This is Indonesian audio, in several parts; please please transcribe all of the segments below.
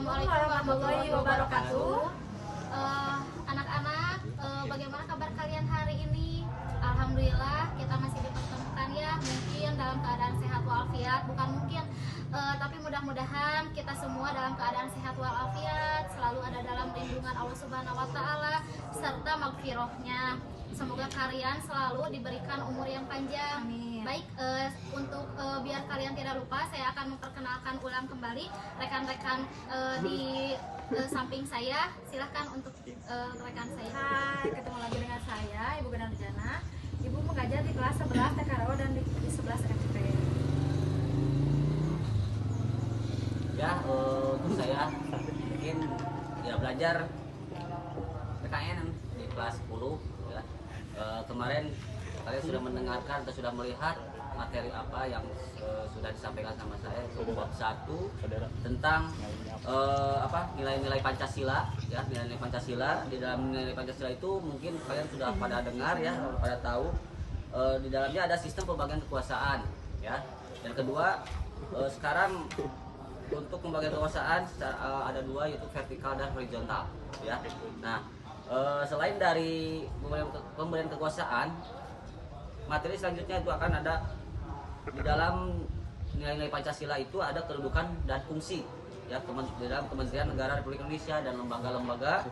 Assalamualaikum warahmatullahi wabarakatuh. Anak-anak, bagaimana kabar kalian hari ini? Alhamdulillah kita masih dipertemukan ya, mungkin dalam keadaan sehat walafiat, bukan mungkin, tapi mudah-mudahan kita semua dalam keadaan sehat walafiat, selalu ada dalam lindungan Allah Subhanahu wa Ta'ala serta maghfirahnya. Semoga kalian selalu diberikan umur yang panjang. Amin. Baik, untuk biar kalian tidak lupa, saya akan memperkenalkan ulang kembali rekan-rekan di samping saya. Silahkan untuk rekan saya. Hai, ketemu lagi dengan saya, Ibu Gunarjana. Ibu mengajar di kelas 11 TKRO dan di 11 FP. Ya, untuk saya mungkin ya belajar PKN di kelas 10 ya. Kemarin kalian sudah mendengarkan atau sudah melihat materi apa yang sudah disampaikan sama saya, bab 1 tentang nilai-nilai Pancasila ya, nilai-nilai Pancasila. Di dalam nilai Pancasila itu mungkin kalian sudah pada dengar ya, pada tahu di dalamnya ada sistem pembagian kekuasaan ya. Dan kedua, sekarang untuk pembagian kekuasaan ada dua, yaitu vertikal dan horizontal ya. Nah, selain dari pemberian kekuasaan, materi selanjutnya itu akan ada di dalam nilai-nilai Pancasila itu ada kedudukan dan fungsi ya, di dalam Kementerian Negara Republik Indonesia dan lembaga-lembaga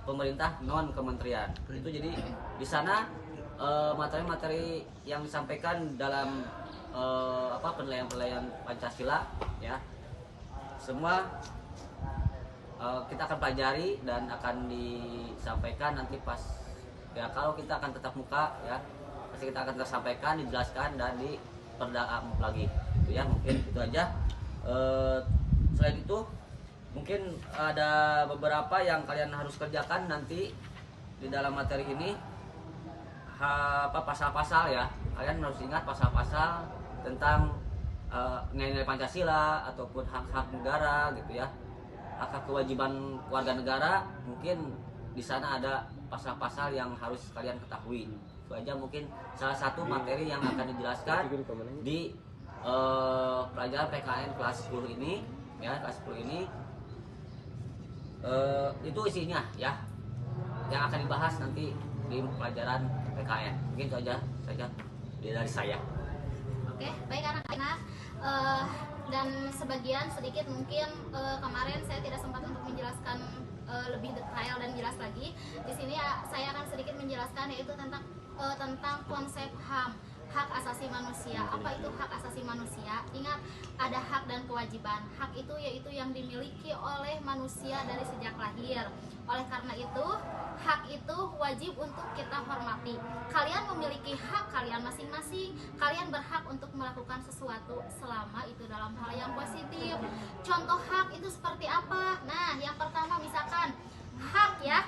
pemerintah non kementerian. Itu jadi di sana materi-materi yang disampaikan dalam penilaian Pancasila ya, semua kita akan pelajari dan akan disampaikan nanti pas ya, kalau kita akan tetap muka ya, pasti kita akan tersampaikan, dijelaskan dan diperdalam lagi itu ya. Mungkin itu aja. Selain itu mungkin ada beberapa yang kalian harus kerjakan nanti di dalam materi ini, pasal-pasal ya. Kalian harus ingat pasal-pasal tentang nilai-nilai Pancasila ataupun hak-hak negara gitu ya, hak kewajiban warga negara. Mungkin di sana ada pasal-pasal yang harus kalian ketahui. Itu aja mungkin salah satu materi yang akan dijelaskan di pelajaran PKN kelas 10 ini ya, kelas 10 ini itu isinya ya, yang akan dibahas nanti di pelajaran PKN. Mungkin itu aja saja dari saya. Oke, baik anak-anak. Dan sebagian sedikit mungkin kemarin saya tidak sempat untuk menjelaskan lebih detail dan jelas lagi. Di sini saya akan sedikit menjelaskan, yaitu tentang konsep HAM, hak asasi manusia. Apa itu hak asasi manusia? Ingat, ada hak dan kewajiban. Hak itu yaitu yang dimiliki oleh manusia dari sejak lahir. Oleh karena itu, hak itu wajib untuk kita hormati. Kalian memiliki hak kalian masing-masing. Kalian berhak untuk melakukan sesuatu selama itu dalam hal yang positif. Contoh hak itu seperti apa? Nah, yang pertama misalkan hak ya,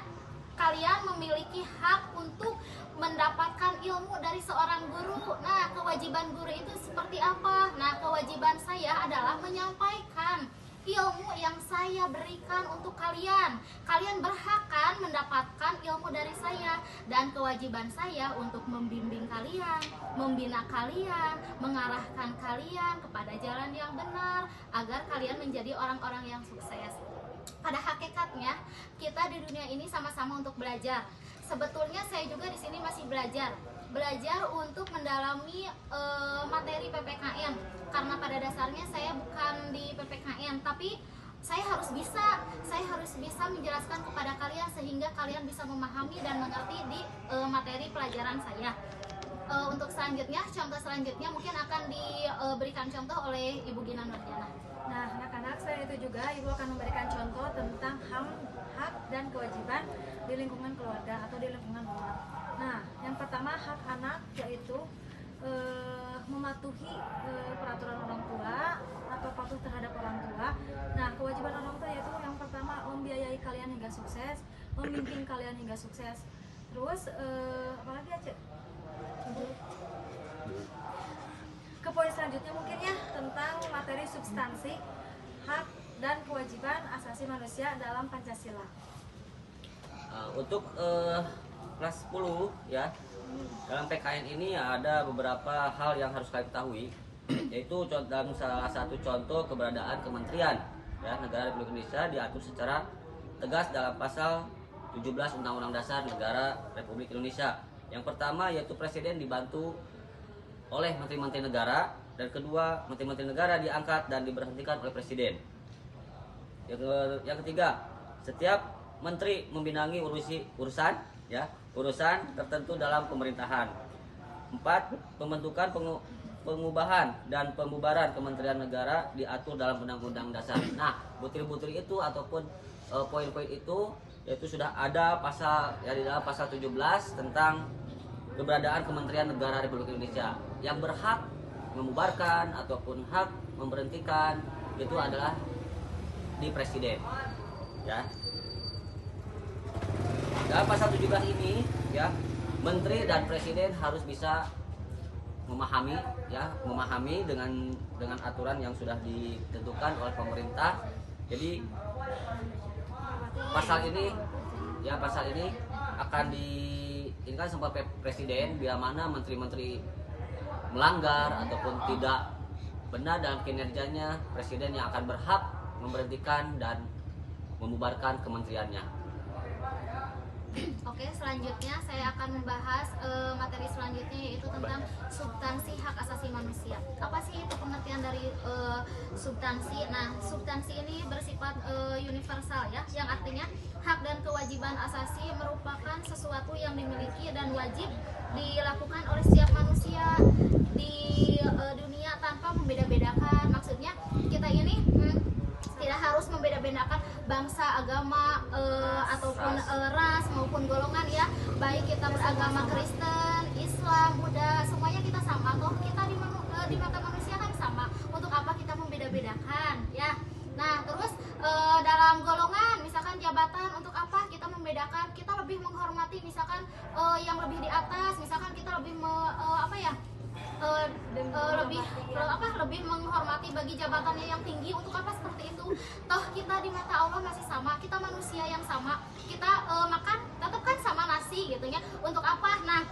kalian memiliki hak untuk mendapatkan ilmu dari seorang guru. Nah, kewajiban guru itu seperti apa? Nah, kewajiban saya adalah menyampaikan ilmu yang saya berikan untuk kalian. Kalian berhak kan mendapatkan ilmu dari saya, dan kewajiban saya untuk membimbing kalian, membina kalian, mengarahkan kalian kepada jalan yang benar agar kalian menjadi orang-orang yang sukses. Pada hakikatnya kita di dunia ini sama-sama untuk belajar. Sebetulnya saya juga di sini masih belajar untuk mendalami materi PPKN, karena pada dasarnya saya bukan di PPKN, tapi saya harus bisa menjelaskan kepada kalian sehingga kalian bisa memahami dan mengerti di materi pelajaran saya. Untuk selanjutnya, contoh selanjutnya mungkin akan diberikan contoh oleh Ibu Gina Nurjana. Nah, anak-anak, selain itu juga Ibu akan memberikan contoh tentang HAM, hak dan kewajiban di lingkungan keluarga atau di lingkungan rumah. Nah, yang pertama hak anak, yaitu mematuhi peraturan orang tua atau patuh terhadap orang tua. Nah, kewajiban orang tua yaitu yang pertama membiayai kalian hingga sukses, membimbing kalian hingga sukses. Terus apalagi ya, Cek? Ke poin selanjutnya mungkin ya, tentang materi substansi hak dan kewajiban asasi manusia dalam Pancasila. Untuk kelas 10 ya, dalam PKN ini ada beberapa hal yang harus kalian ketahui, yaitu dalam salah satu contoh keberadaan kementerian ya negara Republik Indonesia diatur secara tegas dalam pasal 17 Undang-Undang Dasar Negara Republik Indonesia. Yang pertama yaitu presiden dibantu oleh menteri-menteri negara, dan kedua menteri-menteri negara diangkat dan diberhentikan oleh presiden. Yang ketiga, setiap menteri membidangi urusan tertentu dalam pemerintahan. 4. Pembentukan, pengubahan dan pembubaran kementerian negara diatur dalam Undang-Undang Dasar. Nah, butir-butir itu ataupun poin-poin itu yaitu sudah ada pasal di dalam pasal 17 tentang keberadaan Kementerian Negara Republik Indonesia. Yang berhak membubarkan ataupun hak memberhentikan itu adalah di presiden. Ya. Dalam pasal 17 ini ya, menteri dan presiden harus bisa memahami dengan aturan yang sudah ditentukan oleh pemerintah. Jadi pasal ini akan diinginkan sama presiden bila mana menteri-menteri melanggar ataupun tidak benar dalam kinerjanya, presiden yang akan berhak memberhentikan dan membubarkan kementeriannya. Oke, selanjutnya saya akan membahas materi selanjutnya, yaitu tentang substansi hak asasi manusia. Apa sih itu pengertian dari substansi? Nah, substansi ini bersifat universal ya, yang artinya hak dan kewajiban asasi merupakan sesuatu yang dimiliki dan wajib dilakukan oleh setiap manusia di dunia tanpa membeda-bedakan. Maksudnya kita ini tidak harus membeda-bedakan bangsa, agama, ataupun ras maupun golongan ya. Baik kita beragama Kristen, Islam, Buddha, semuanya kita sama. Toh kita di mata manusia kan sama. Untuk apa kita membeda-bedakan ya? Nah, terus dalam golongan, misalkan jabatan, untuk apa kita membedakan? Kita lebih menghormati misalkan yang lebih di atas, misalkan kita lebih lebih menghormati bagi jabatannya yang tinggi. Untuk apa seperti itu? Toh kita di mata Allah masih sama, kita manusia yang sama, kita makan tetap kan sama nasi gitu ya. Untuk apa? Nah,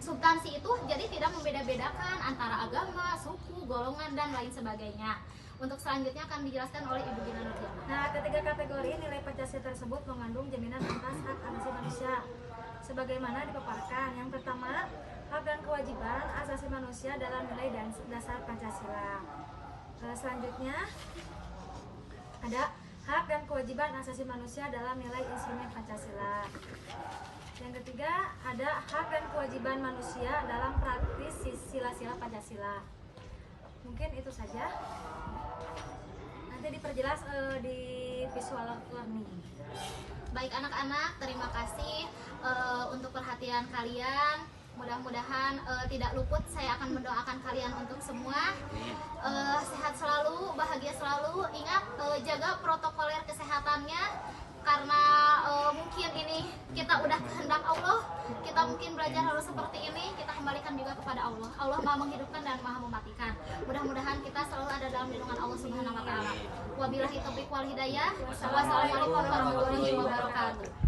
substansi itu jadi tidak membeda-bedakan antara agama, suku, golongan dan lain sebagainya. Untuk selanjutnya akan dijelaskan oleh Ibu Gina Nurdiana. Nah, ketiga kategori nilai Pancasila tersebut mengandung jaminan atas hak asasi manusia sebagaimana dipaparkan. Yang pertama, hak dan kewajiban asasi manusia dalam nilai dan dasar Pancasila. Selanjutnya ada hak dan kewajiban asasi manusia dalam nilai instrumen Pancasila. Yang ketiga ada hak dan kewajiban manusia dalam praktis sila-sila Pancasila. Mungkin itu saja. Nanti diperjelas di visual learning. Baik anak-anak, terima kasih untuk perhatian kalian. Mudah-mudahan tidak luput, saya akan mendoakan kalian untuk semua sehat selalu, bahagia selalu. Ingat, jaga protokoler kesehatannya, karena mungkin ini kita udah kehendak Allah, kita mungkin belajar harus seperti ini, kita kembalikan juga kepada Allah. Allah Maha menghidupkan dan Maha mematikan. Mudah-mudahan kita selalu ada dalam lindungan Allah Subhanahu wa taala. Wabillahi taufiq wal hidayah. Wassalamualaikum warahmatullahi wabarakatuh.